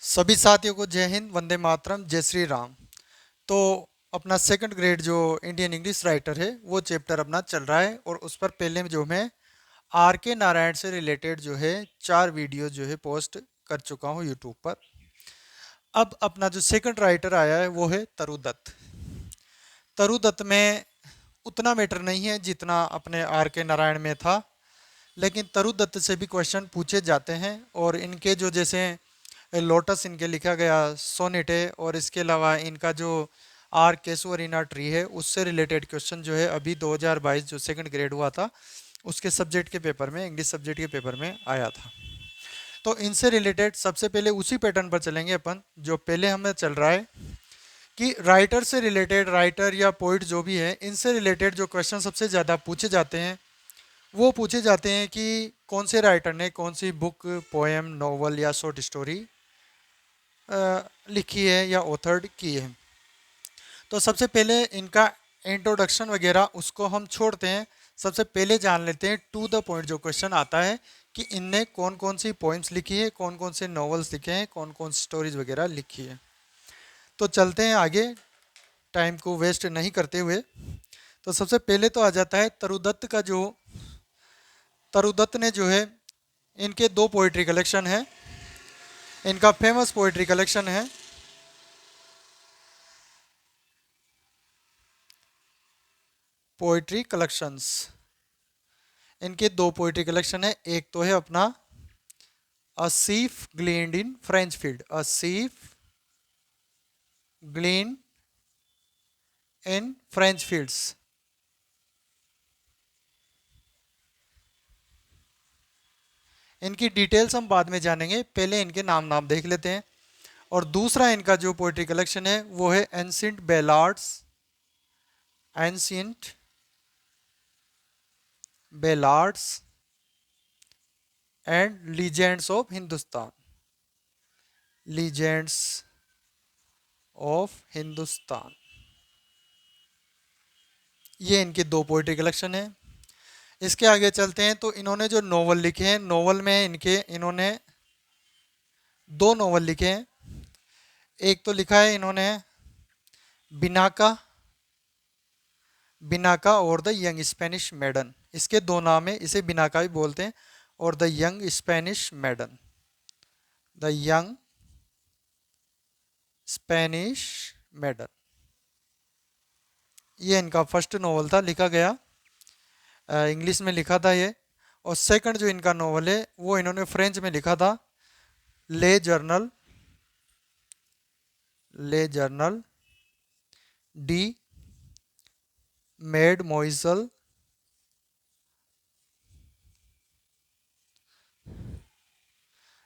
सभी साथियों को जय हिंद, वंदे मातरम, जय श्री राम। तो अपना सेकंड ग्रेड जो इंडियन इंग्लिश राइटर है वो चैप्टर अपना चल रहा है और उस पर पहले में जो मैं आर के नारायण से रिलेटेड जो है 4 वीडियो जो है पोस्ट कर चुका हूँ यूट्यूब पर। अब अपना जो सेकंड राइटर आया है वो है तरु दत्त। तरु दत्त में उतना मैटर नहीं है जितना अपने आर के नारायण में था, लेकिन तरु दत्त से भी क्वेश्चन पूछे जाते हैं और इनके जो जैसे लोटस इनके लिखा गया सोनेट है और इसके अलावा इनका जो आर केसुअरीना ट्री है उससे रिलेटेड क्वेश्चन जो है अभी 2022 जो सेकंड ग्रेड हुआ था उसके सब्जेक्ट के पेपर में, इंग्लिश सब्जेक्ट के पेपर में आया था। तो इनसे रिलेटेड सबसे पहले उसी पैटर्न पर चलेंगे अपन जो पहले हमें चल रहा है कि राइटर से रिलेटेड, राइटर या पोइट जो भी है इनसे रिलेटेड जो क्वेश्चन सबसे ज़्यादा पूछे जाते हैं वो पूछे जाते हैं कि कौन से राइटर ने कौन सी बुक, पोएम, नॉवल या शॉर्ट स्टोरी लिखी है या ऑथर्ड की है। तो सबसे पहले इनका इंट्रोडक्शन वगैरह उसको हम छोड़ते हैं, सबसे पहले जान लेते हैं टू द पॉइंट जो क्वेश्चन आता है कि इनने कौन कौन सी पोइम्स लिखी है, कौन कौन से नॉवेल्स लिखे हैं, कौन कौन सी स्टोरीज वगैरह लिखी है। तो चलते हैं आगे टाइम को वेस्ट नहीं करते हुए। तो सबसे पहले तो आ जाता है तरुदत्त का जो तरुदत्त ने जो है इनके 2 पोइट्री कलेक्शन है। इनका फेमस पोइट्री कलेक्शन है पोइट्री कलेक्शंस। इनके 2 पोइट्री कलेक्शन है, एक तो है अपना a sheaf gleaned in French field, a sheaf glean in French fields. इनकी डिटेल्स हम बाद में जानेंगे, पहले इनके नाम नाम देख लेते हैं। और दूसरा इनका जो पोइट्री कलेक्शन है वो है ancient ballads, ancient ballads and legends of Hindustan, legends of Hindustan. ये इनके 2 पोइट्री कलेक्शन है। इसके आगे चलते हैं तो इन्होंने जो नोवेल लिखे हैं, नोवेल में इन्होंने 2 नोवेल लिखे हैं। एक तो लिखा है इन्होंने बिनाका, बिनाका और द यंग स्पेनिश मेडन। इसके 2 नाम है, इसे बिनाका भी बोलते हैं और the young Spanish maiden, the young Spanish maiden. ये इनका फर्स्ट नोवेल था, लिखा गया इंग्लिश में लिखा था ये। और सेकंड जो इनका नोवेल है वो इन्होंने फ्रेंच में लिखा था, ले जर्नल, ले जर्नल डी मेड मोइसल,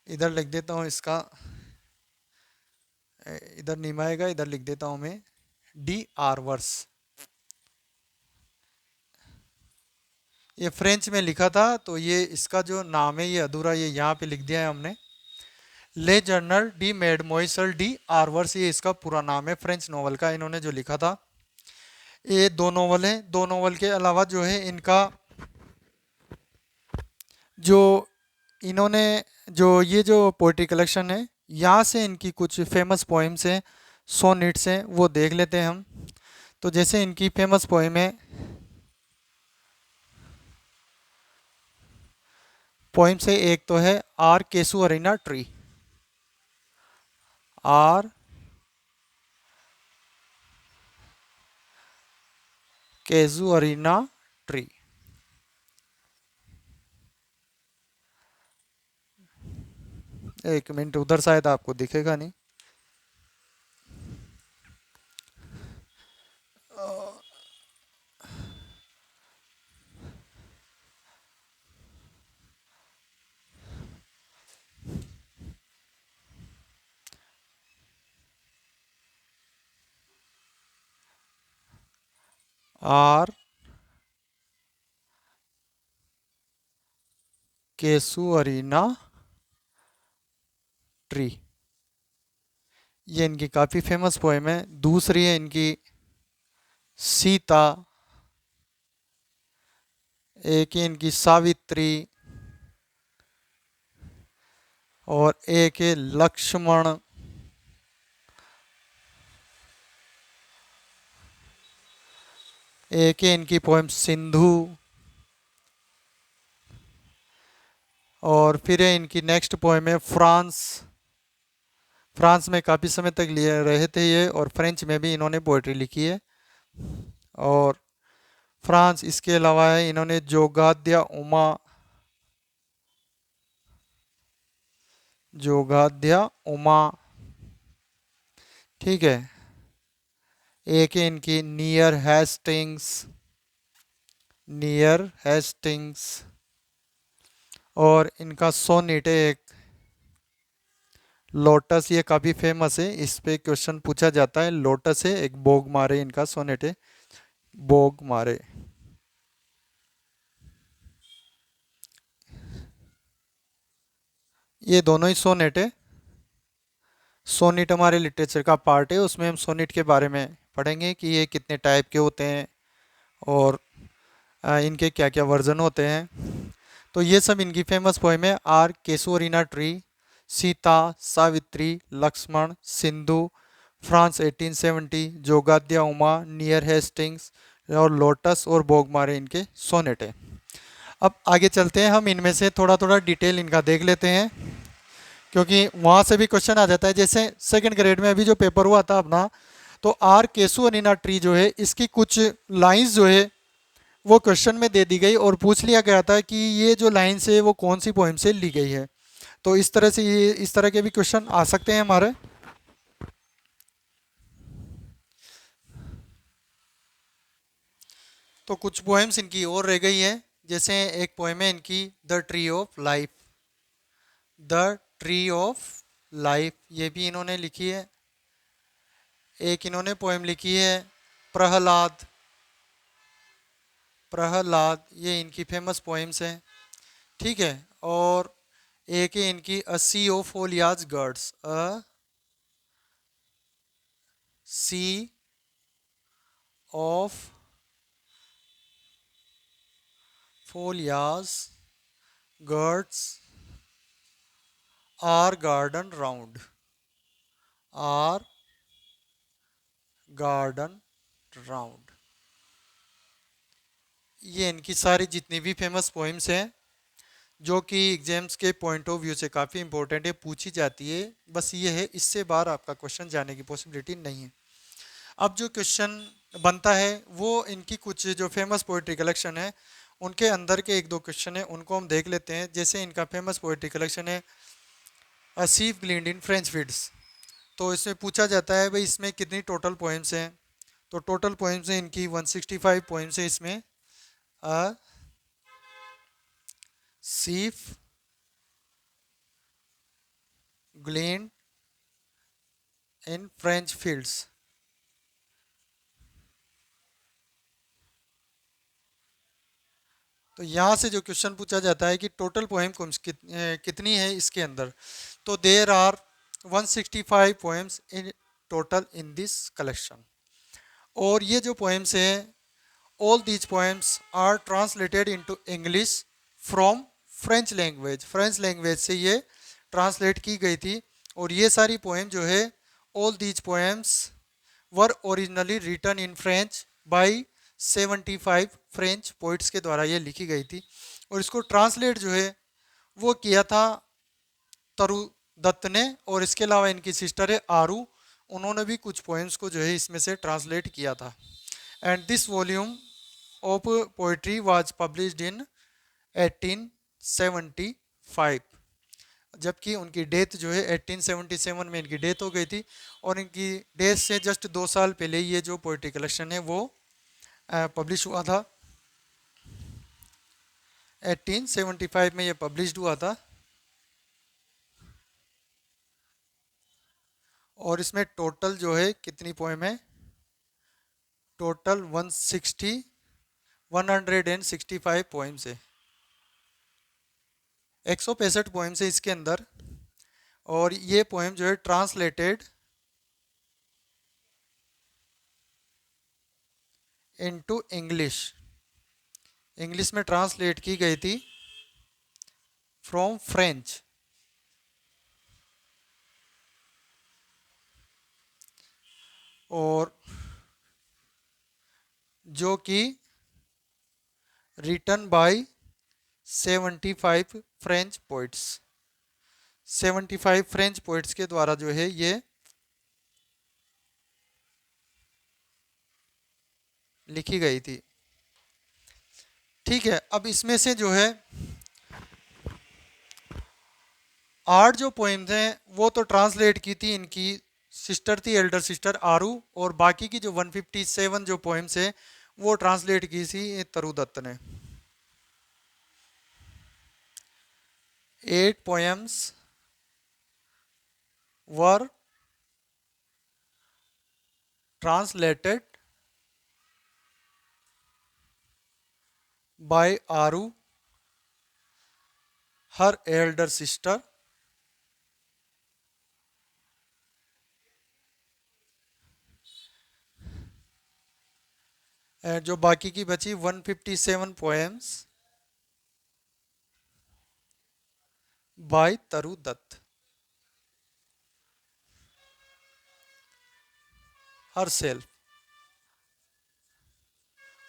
इधर लिख देता हूँ इसका, इधर नहीं आएगा, इधर लिख देता हूँ मैं डी आरवर्स। ये फ्रेंच में लिखा था तो ये इसका जो नाम है ये अधूरा, ये यहाँ पे लिख दिया है हमने, ले जर्नल डी मेड मोइसल डी आरवर्स, ये इसका पूरा नाम है फ्रेंच नोवेल का, इन्होंने जो लिखा था। ये 2 नोवेल हैं। 2 नोवेल के अलावा जो है इनका जो इन्होंने जो ये जो पोइट्री कलेक्शन है यहाँ से इनकी कुछ फेमस पोइम्स हैं, सोनेट्स हैं, वो देख लेते हैं हम। तो जैसे इनकी फेमस पोइम है, पोइम से एक तो है आर केसुअरीना ट्री, आर केजुअरीना ट्री। एक मिनट, उधर शायद आपको दिखेगा नहीं। आर केसुअरीना ट्री, ये इनकी काफ़ी फेमस पोएम है। दूसरी है इनकी सीता, एक है इनकी सावित्री और एक है लक्ष्मण एक है इनकी पोएम सिंधु, और फिर है इनकी नेक्स्ट पोएम है फ्रांस। फ्रांस में काफ़ी समय तक लिए रहे थे ये, और फ्रेंच में भी इन्होंने पोइट्री लिखी है। और फ्रांस, इसके अलावा है इन्होंने जोगाद्या उमा, जोगाद्या उमा, ठीक है। एक है इनकी नियर हेस्टिंग्स, नियर हेस्टिंग्स। और इनका सोनेट है एक लोटस, ये काफ़ी फेमस है, इस पे क्वेश्चन पूछा जाता है। लोटस है एक, बोग मारे इनका सोनेट है, बोग मारे। ये दोनों ही सोनेट है। सोनेट हमारे लिटरेचर का पार्ट है, उसमें हम सोनेट के बारे में पढ़ेंगे कि ये कितने टाइप के होते हैं और इनके क्या क्या वर्जन होते हैं। तो ये सब इनकी फेमस पोएम है। Our casuarina tree, Sita, Savitri, Lakshman, Sindhu, France 1870, Jogadhya Uma, near Hastings और लोटस और बोगमारे इनके सोनेट है। अब आगे चलते हैं, हम इनमें से थोड़ा थोड़ा डिटेल इनका देख लेते हैं, क्योंकि वहाँ से भी क्वेश्चन आ जाता है। जैसे सेकंड ग्रेड में अभी जो पेपर हुआ था अपना, तो आर केसुअरिना ट्री जो है, इसकी कुछ लाइंस जो है वो क्वेश्चन में दे दी गई और पूछ लिया गया था कि ये जो लाइन्स है वो कौन सी पोइम से ली गई है। तो इस तरह से ये, इस तरह के भी क्वेश्चन आ सकते हैं हमारे। तो कुछ पोएम्स इनकी और रह गई है। जैसे एक पोएम है इनकी the tree of life, the tree of life, ये भी इन्होंने लिखी है। एक इन्होंने पोएम लिखी है प्रहलाद, प्रहलाद, ये इनकी फेमस पोएम्स हैं, ठीक है। और एक है इनकी a sea of foliage girds, a sea of foliage girds our garden round, our garden round. ये इनकी सारी जितनी भी फेमस पोइम्स हैं, जो कि एग्जाम्स के पॉइंट ऑफ व्यू से काफ़ी इंपॉर्टेंट है, पूछी जाती है। बस ये है, इससे बाहर आपका क्वेश्चन जाने की पॉसिबिलिटी नहीं है। अब जो क्वेश्चन बनता है वो इनकी कुछ जो फेमस पोइट्री कलेक्शन है उनके अंदर के एक दो क्वेश्चन है, उनको हम देख लेते हैं। जैसे इनका फेमस पोइट्री कलेक्शन है अ सीप ग्लीन्ड इन फ्रेंच फील्ड्स। तो इसमें पूछा जाता है भाई इसमें कितनी टोटल पोएम्स हैं। तो टोटल पोएम्स हैं इनकी 165 पोएम्स है इसमें। अ सीप ग्लीन्ड इन फ्रेंच फील्ड्स। तो यहाँ से जो क्वेश्चन पूछा जाता है कि टोटल पोएम कितनी है इसके अंदर, तो there are 165 poems in total in this collection. और ये जो पोएम्स हैं, all these poems are translated into English from French language, French language से ये ट्रांसलेट की गई थी। और ये सारी पोएम जो है, all these poems were originally written in French by 75 French poets के द्वारा ये लिखी गई थी। और इसको ट्रांसलेट जो है वो किया था तरु दत्त ने, और इसके अलावा इनकी सिस्टर है आरू, उन्होंने भी कुछ पोएम्स को जो है इसमें से ट्रांसलेट किया था। And this volume of poetry was published in 1875, जबकि उनकी डेथ जो है 1877 में इनकी डेथ हो गई थी। और इनकी डेथ से जस्ट 2 साल पहले ये जो पोइट्री कलेक्शन है वो पब्लिश हुआ था। 1875 में ये पब्लिश्ड हुआ था। और इसमें टोटल जो है कितनी पोएम है, टोटल 165 पोएम्स है, 165 पोएम्स है इसके अंदर। और ये पोएम जो है ट्रांसलेटेड इनटू इंग्लिश, इंग्लिश में ट्रांसलेट की गई थी फ्रॉम फ्रेंच। और जो कि written by 75 French poets, 75 French poets के द्वारा जो है ये लिखी गई थी। ठीक है, अब इसमें से जो है 8 जो पोइम्स हैं वो तो ट्रांसलेट की थी इनकी सिस्टर थी, एल्डर सिस्टर आरू, और बाकी की जो 157 जो पोइम्स है वो ट्रांसलेट की थी तरु दत्त ने। 8 poems were translated by Aru, her elder sister, and जो बाकी की बची 157 पोएम्स बाय तरु दत्त हर सेल्फ,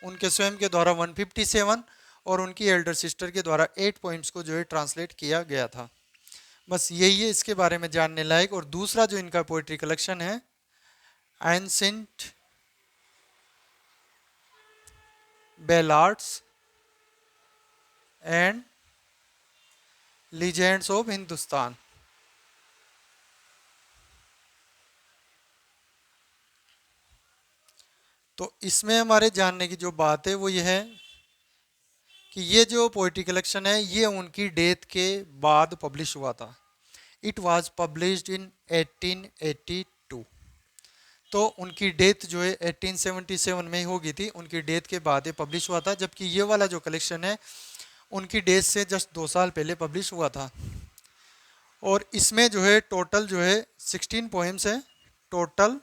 उनके स्वयं के द्वारा 157 और उनकी एल्डर सिस्टर के द्वारा 8 पोइम्स को जो है ट्रांसलेट किया गया था। बस यही है इसके बारे में जानने लायक। और दूसरा जो इनका पोइट्री कलेक्शन है ancient ballads and legends of Hindustan. तो इसमें हमारे जानने की जो बात है वो ये है कि ये जो पोइट्री कलेक्शन है ये उनकी डेथ के बाद पब्लिश हुआ था। It was published in 1882। तो उनकी डेथ जो है 1877 में हो गई थी, उनकी डेथ के बाद ये पब्लिश हुआ था। जबकि ये वाला जो कलेक्शन है उनकी डेथ से जस्ट 2 साल पहले पब्लिश हुआ था। और इसमें जो है टोटल जो है 16 पोएम्स है, टोटल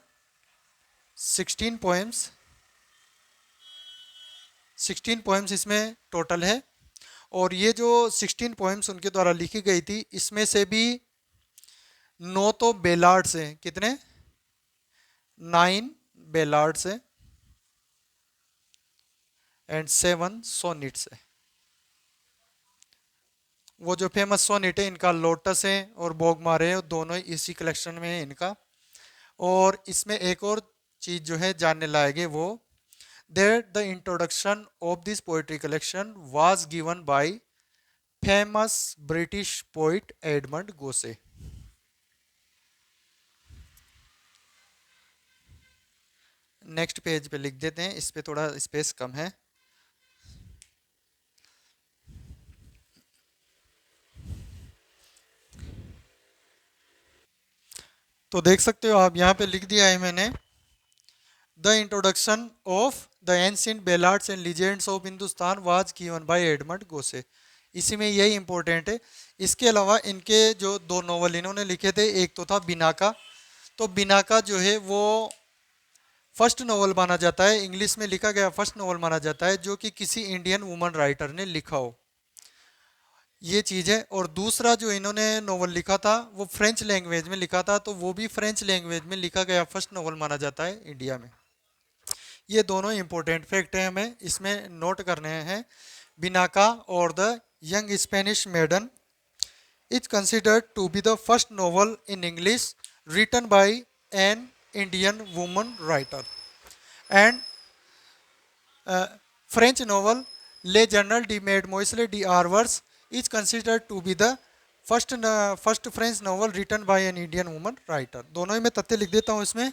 16 पोएम्स, 16 पोएम्स इसमें टोटल है। और ये जो 16 पोएम्स उनके द्वारा लिखी गई थी इसमें से भी 9 तो बेलार्ड्स हैं। कितने? 9 बेलार्ड्स हैं एंड 7 सोनिट्स है। वो जो फेमस सोनेट है इनका लोटस है और बोगमारे है, दोनों ही इसी कलेक्शन में है इनका। और इसमें एक और चीज जो है जानने लायक है वो that the introduction of this poetry collection was given by famous British poet Edmund Gosse. Next page पे लिख देते हैं, इस पे थोड़ा स्पेस कम है। तो देख सकते हो आप यहाँ पे लिख दिया है मैंने the introduction of the ancient ballads and legends of Hindustan was given by Edmund Gosse. इसी में यही इंपॉर्टेंट है। इसके अलावा इनके जो 2 नॉवल इन्होंने लिखे थे, एक तो था बिनाका। तो बिनाका जो है वो फर्स्ट नॉवल माना जाता है, इंग्लिश में लिखा गया फर्स्ट नॉवल माना जाता है जो कि किसी इंडियन वुमन राइटर ने लिखा हो, ये चीज़ है। और दूसरा जो इन्होंने नॉवल लिखा था वो फ्रेंच लैंग्वेज में लिखा था, तो वो भी फ्रेंच लैंग्वेज में लिखा गया फर्स्ट नॉवल माना जाता है इंडिया में। ये दोनों इंपॉर्टेंट फैक्ट हैं, हमें इसमें नोट करने हैं। बिनाका और the young Spanish maiden is considered to be the first novel in English written by an Indian woman writer. And French novel Le Journal de Mademoiselle d'Arvers is considered to be the first French novel written by an Indian woman writer. दोनों ही मैं तथ्य लिख देता हूँ इसमें।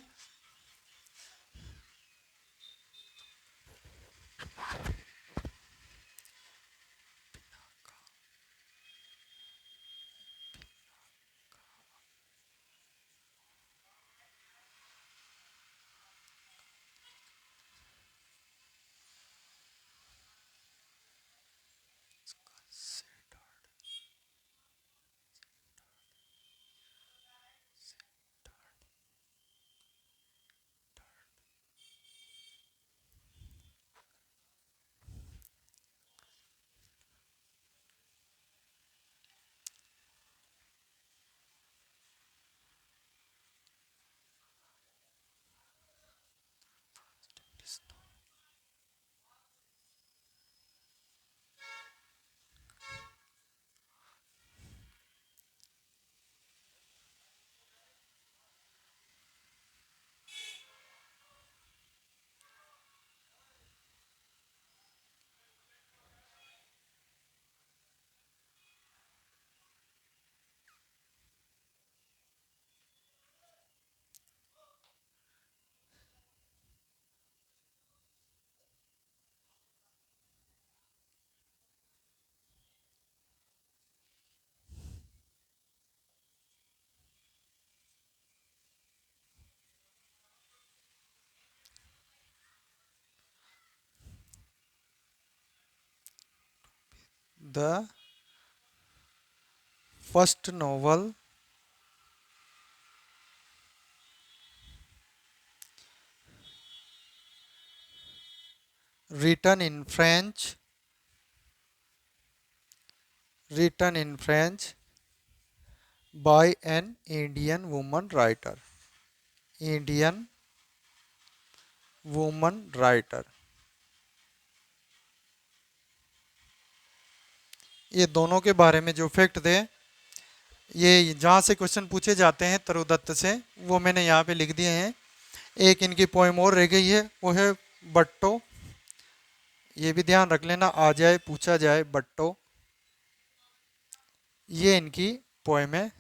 The first novel written in French, written in French by an Indian woman writer. Indian woman writer. ये दोनों के बारे में जो फैक्ट थे, ये जहाँ से क्वेश्चन पूछे जाते हैं तरुदत्त से, वो मैंने यहाँ पे लिख दिए हैं। एक इनकी पोएम और रह गई है, वो है बट्टो। ये भी ध्यान रख लेना, आ जाए पूछा जाए बट्टो। ये इनकी पोएम है।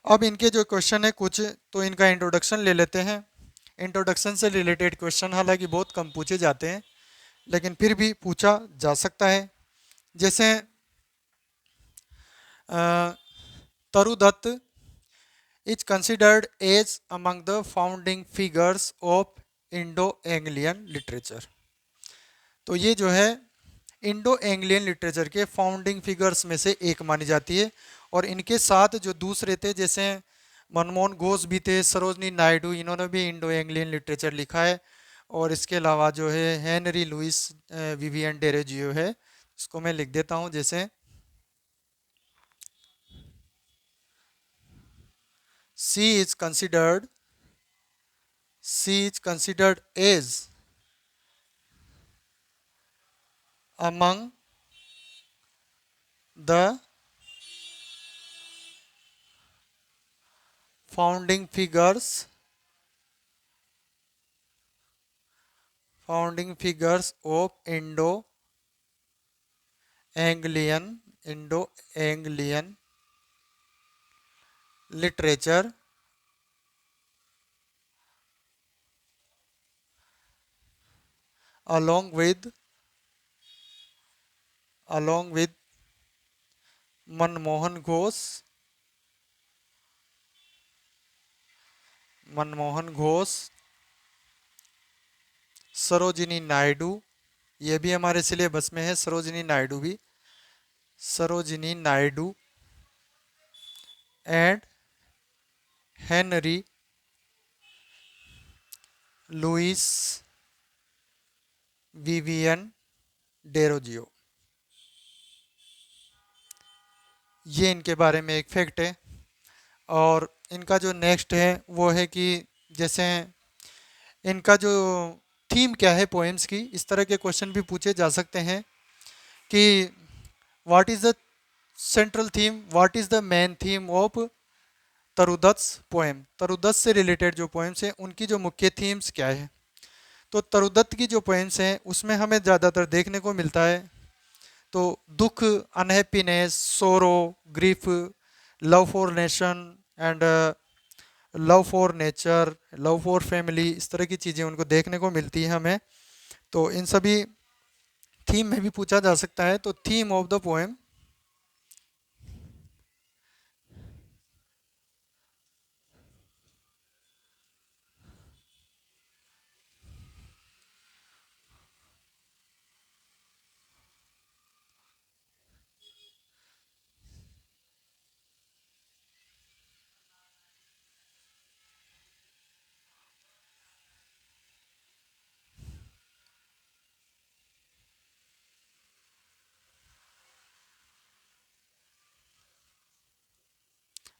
अब इनके जो क्वेश्चन है कुछ, तो इनका इंट्रोडक्शन ले लेते हैं। इंट्रोडक्शन से रिलेटेड क्वेश्चन हालांकि बहुत कम पूछे जाते हैं, लेकिन फिर भी पूछा जा सकता है। जैसे तरुदत्त is considered as among the founding figures of Indo-Anglian literature. तो ये जो है इंडो एंग्लियन लिटरेचर के फाउंडिंग फिगर्स में से एक मानी जाती है। और इनके साथ जो दूसरे थे, जैसे मनमोहन घोष भी थे, सरोजनी नायडू, इन्होंने भी इंडो एंग्लियन लिटरेचर लिखा है। और इसके अलावा जो है हेनरी लुइस विवियन डेरोजियो है, इसको मैं लिख देता हूँ। जैसे she is considered she is considered as among the founding figures of Indo-Anglian literature, along with Manmohan Ghosh, Sarojini Naidu, ये भी हमारे सिलेबस में है, Sarojini Naidu and Henry Louis Vivian Derozio. ये इनके बारे में एक फैक्ट है। और इनका जो नेक्स्ट है वो है कि जैसे इनका जो थीम क्या है पोएम्स की, इस तरह के क्वेश्चन भी पूछे जा सकते हैं कि what is the central theme, what is the main theme of Toru Dutt poem. Toru Dutt से रिलेटेड जो पोएम्स हैं उनकी जो मुख्य थीम्स क्या है। तो तरुदत्त की जो पोएम्स हैं उसमें हमें ज़्यादातर देखने को मिलता है तो दुख, अनहैप्पीनेस, सोरो, grief, love for nation and love for nature, love for family, इस तरह की चीज़ें उनको देखने को मिलती है हमें। तो इन सभी थीम में भी पूछा जा सकता है। तो theme of the poem,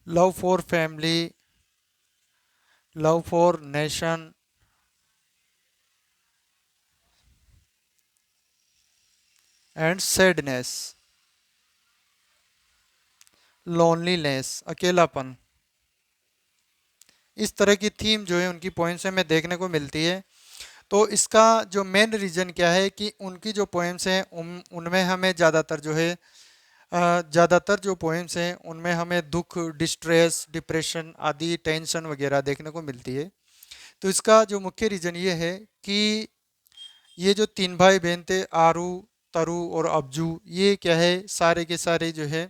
love for family, love for nation and sadness, loneliness, अकेलापन, इस तरह की थीम जो है उनकी पोएम्स में देखने को मिलती है। तो इसका जो मेन रीज़न क्या है कि उनकी जो पोएम्स हैं उनमें हमें ज़्यादातर जो है ज़्यादातर जो पोएम्स हैं उनमें हमें दुख, डिस्ट्रेस, डिप्रेशन आदि टेंशन वगैरह देखने को मिलती है। तो इसका जो मुख्य रीज़न ये है कि ये जो तीन भाई बहन थे, आरू, तरु और अब्जू, ये क्या है सारे के सारे जो है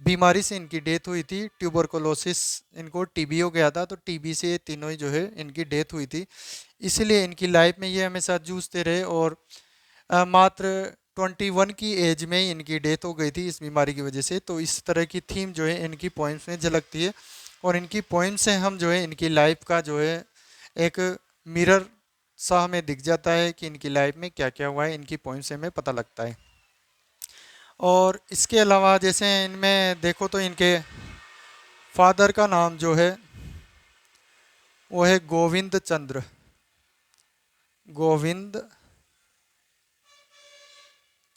बीमारी से इनकी डेथ हुई थी। ट्यूबरकुलोसिस, इनको टीबी हो गया था, तो टीबी से ये तीनों ही जो है इनकी डेथ हुई थी। इसलिए इनकी लाइफ में ये हमेशा जूझते रहे और मात्र 21 की एज में ही इनकी डेथ हो गई थी इस बीमारी की वजह से। तो इस तरह की थीम जो है इनकी पोइम्स में झलकती है, और इनकी पोइम से हम जो है इनकी लाइफ का जो है एक मिरर सा हमें दिख जाता है कि इनकी लाइफ में क्या क्या हुआ है, इनकी पोइम से हमें पता लगता है। और इसके अलावा जैसे इनमें देखो तो इनके फादर का नाम जो है वो है गोविंद चंद्र, गोविंद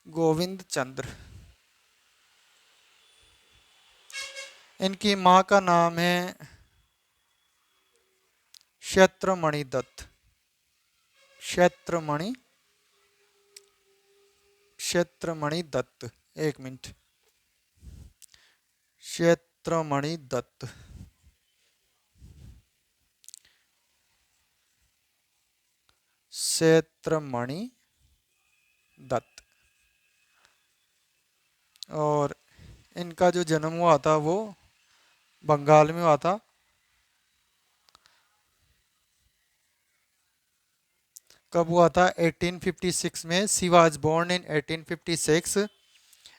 गोविंद चंद्र। इनकी माँ का नाम है क्षेत्रमणि दत्त, क्षेत्रमणि क्षेत्रमणि दत्त, एक मिनट, क्षेत्रमणि दत्त। क्षेत्रमणि दत्त। और इनका जो जन्म हुआ था वो बंगाल में हुआ था। कब हुआ था? 1856 में। She was born in 1856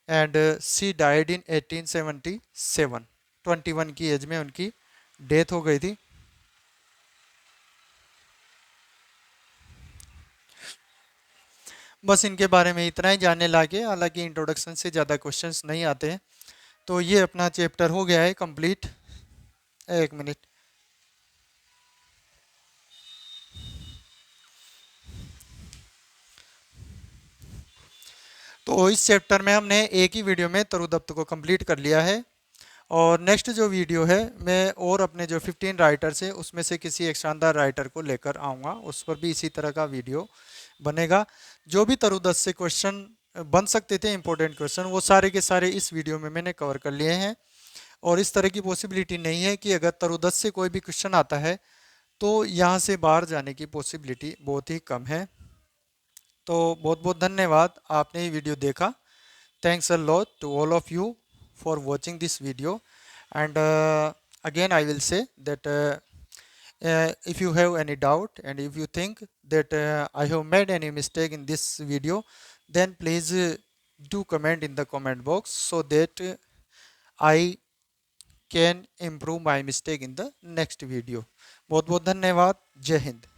and she died in 1877। 21 की एज में उनकी डेथ हो गई थी। बस इनके बारे में इतना ही जानने लागे, हालांकि इंट्रोडक्शन से ज़्यादा क्वेश्चंस नहीं आते हैं। तो ये अपना चैप्टर हो गया है कंप्लीट। एक मिनट। तो इस चैप्टर में हमने एक ही वीडियो में तरुदत्त को कंप्लीट कर लिया है। और नेक्स्ट जो वीडियो है मैं और अपने जो 15 राइटर्स है उसमें से किसी एक शानदार राइटर को लेकर आऊँगा, उस पर भी इसी तरह का वीडियो बनेगा। जो भी तरुदत्त से क्वेश्चन बन सकते थे, इंपॉर्टेंट क्वेश्चन, वो सारे के सारे इस वीडियो में मैंने कवर कर लिए हैं। और इस तरह की पॉसिबिलिटी नहीं है कि अगर तरुदत्त से कोई भी क्वेश्चन आता है तो यहाँ से बाहर जाने की पॉसिबिलिटी बहुत ही कम है। तो बहुत बहुत धन्यवाद, आपने ये वीडियो देखा। Thanks a lot to all of you for watching this video. And again, I will say that if you have any doubt and if you think that I have made any mistake in this video, then please do comment in the comment box so that I can improve my mistake in the next video. बहुत बहुत धन्यवाद। जय हिंद।